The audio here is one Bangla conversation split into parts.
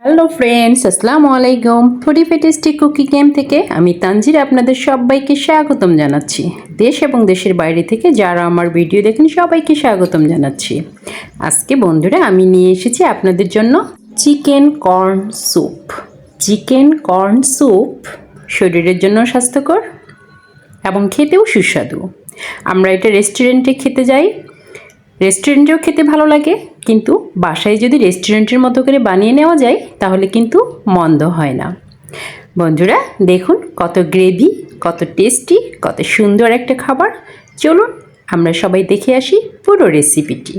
হ্যালো ফ্রেন্ডস, আসসালামু আলাইকুম। ফুডি ফেটিস্টি কুকি গেম থেকে আমি তানজির আপনাদের সবাইকে স্বাগতম জানাচ্ছি। দেশ এবং দেশের বাইরে থেকে যারা আমার ভিডিও দেখেন সবাইকে স্বাগতম জানাচ্ছি। আজকে বন্ধুরা আমি নিয়ে এসেছি আপনাদের জন্য chicken corn soup. Chicken corn soup শরীরের জন্য স্বাস্থ্যকর এবং খেতেও সুস্বাদু। আমরা এটা রেস্টুরেন্টে খেতে যাই, রেস্টুরেন্টেও খেতে ভালো লাগে, কিন্তু বাসায় যদি রেস্টুরেন্টের মতো করে বানিয়ে নেওয়া যায় তাহলে কিন্তু মন্দ হয় না। বন্ধুরা দেখুন কত গ্রেভি, কত টেস্টি, কত সুন্দর একটা খাবার। চলুন আমরা সবাই দেখে আসি পুরো রেসিপিটি।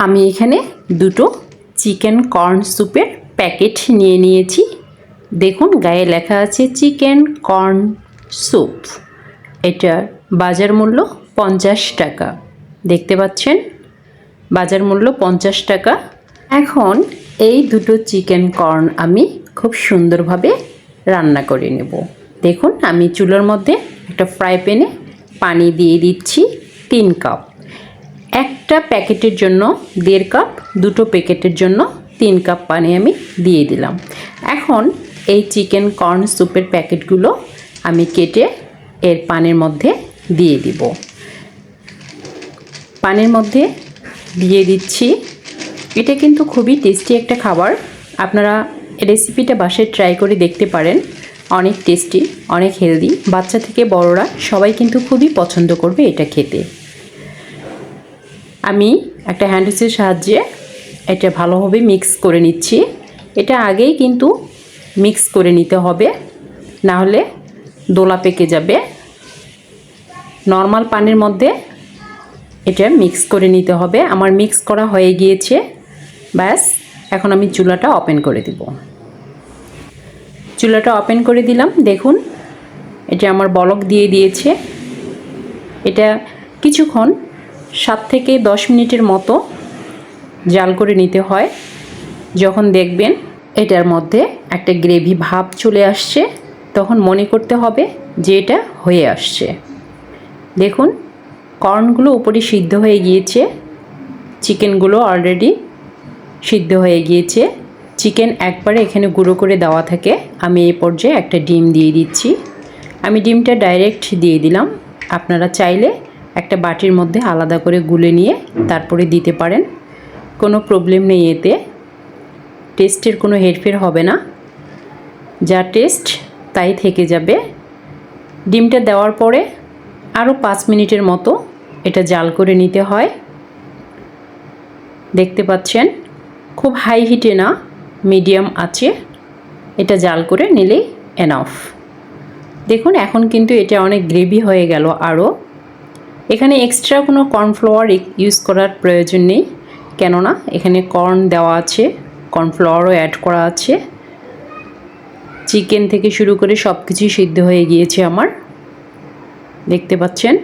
আমি এখানে দুটো চিকেন কর্ন স্যুপের প্যাকেট নিয়ে নিয়েছি। দেখুন গায়ে লেখা আছে চিকেন কর্ন স্যুপ। এটার বাজার মূল্য 50 টাকা। দেখতে পাচ্ছেন বাজার মূল্য 50 টাকা। এখন এই দুটো চিকেন কর্ন আমি খুব সুন্দরভাবে রান্না করে নেব। দেখুন আমি চুলার মধ্যে একটা ফ্রাই প্যানে পানি দিয়ে দিচ্ছি 3 কাপ। একটা প্যাকেটের জন্য 1.5 কাপ, দুটো প্যাকেটের জন্য 3 কাপ পানি আমি দিয়ে দিলাম। এখন এই চিকেন কর্ন স্যুপের প্যাকেটগুলো আমি কেটে এর পানির মধ্যে দিয়ে দিব। পানির মধ্যে দিয়ে দিচ্ছি। এটা কিন্তু খুবই টেস্টি একটা খাবার। আপনারা রেসিপিটা বাসায় ট্রাই করে দেখতে পারেন। অনেক টেস্টি, অনেক হেলদি। বাচ্চা থেকে বড়রা সবাই কিন্তু খুবই পছন্দ করবে এটা খেতে। আমি একটা হ্যান্ড উইচের সাহায্যে এটা ভালোভাবে মিক্স করে নিচ্ছি। এটা আগেই কিন্তু মিক্স করে নিতে হবে, না হলে দোলা পেকে যাবে। নর্মাল পানির মধ্যে এটা মিক্স করে নিতে হবে। আমার মিক্স করা হয়ে গিয়েছে। ব্যাস, এখন আমি চুলাটা ওপেন করে দিব। চুলাটা ওপেন করে দিলাম। দেখুন এটা আমার বলক দিয়ে দিয়েছে। এটা কিছুক্ষণ 7 থেকে 10 মিনিটের মতো জাল করে নিতে হয়। যখন দেখবেন এটার মধ্যে একটা গ্রেভি ভাব চলে আসছে, তখন মনে করতে হবে যে এটা হয়ে আসছে। দেখুন কর্নগুলো উপরে সিদ্ধ হয়ে গিয়েছে, চিকেনগুলো অলরেডি সিদ্ধ হয়ে গিয়েছে। চিকেন একবারে এখানে গুঁড়ো করে দেওয়া থাকে। আমি এই পর্যায়ে একটা ডিম দিয়ে দিচ্ছি। আমি ডিমটা ডাইরেক্ট দিয়ে দিলাম। আপনারা চাইলে একটা বাটির মধ্যে আলাদা করে গুলে নিয়ে তারপরে দিতে পারেন, কোনো প্রবলেম নেই। এতে টেস্টের কোনো হেরফের হবে না, যা টেস্ট তাই থেকে যাবে। ডিমটা দেওয়ার পরে আরও 5 মিনিটের মতো এটা জাল করে নিতে হয়। দেখতে পাচ্ছেন খুব হাই হিটে না, মিডিয়াম আছে এটা জাল করে নিলেই এনাফ। দেখুন এখন কিন্তু এটা অনেক গ্রেভি হয়ে গেল। আরও এখানে এক্সট্রা কোনো কর্নফ্লাওয়ার ইউজ করার প্রয়োজন নেই, কেননা এখানে কর্ন দেওয়া আছে, কর্নফ্লাওয়ারও অ্যাড করা আছে। চিকেন থেকে শুরু করে সব কিছুই সিদ্ধ হয়ে গিয়েছে আমার। দেখতে পাচ্ছেন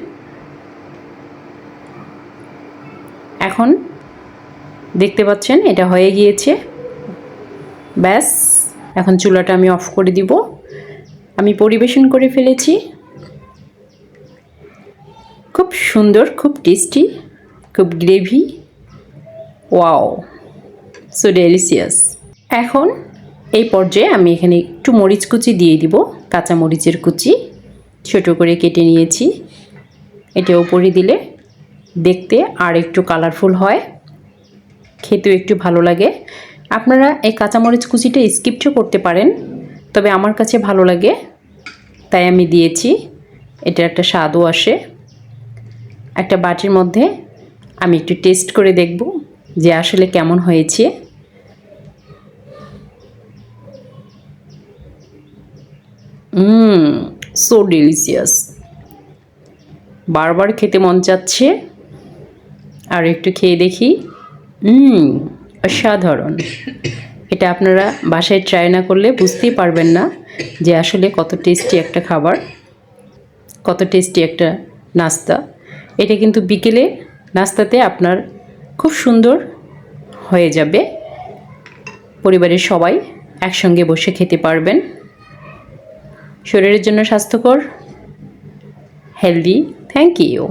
এখন দেখতে পাচ্ছেন এটা হয়ে গিয়েছে। ব্যাস, এখন চুলাটা আমি অফ করে দিব। আমি পরিবেশন করে ফেলেছি। খুব সুন্দর, খুব টেস্টি, খুব গ্রেভি। Wow, so delicious. এখন এই পর্যায়ে আমি এখানে একটু মরিচ কুচি দিয়ে দিব, কাঁচা মরিচের কুচি ছোটো করে কেটে নিয়েছি। এটা উপরে দিলে দেখতে আর একটু কালারফুল হয়, খেতেও একটু ভালো লাগে। আপনারা এই কাঁচামরিচ কুচিটা স্কিপও করতে পারেন, তবে আমার কাছে ভালো লাগে তাই আমি দিয়েছি। এটা একটা স্বাদও আসে। একটা বাটির মধ্যে আমি একটু টেস্ট করে দেখব যে আসলে কেমন হয়েছে। সো ডেলিশিয়াস, বারবার খেতে মন চাচ্ছে। আর একটু খেয়ে দেখি। অসাধারণ। এটা আপনারা বাসায় ট্রাই না করলে বুঝতেই পারবেন না যে আসলে কত টেস্টি একটা খাবার, কত টেস্টি একটা নাস্তা। এটা কিন্তু বিকেলে নাস্তাতে আপনার খুব সুন্দর হয়ে যাবে। পরিবারের সবাই একসঙ্গে বসে খেতে পারবেন। শরীরের জন্য স্বাস্থ্যকর, হেলদি। Thank you.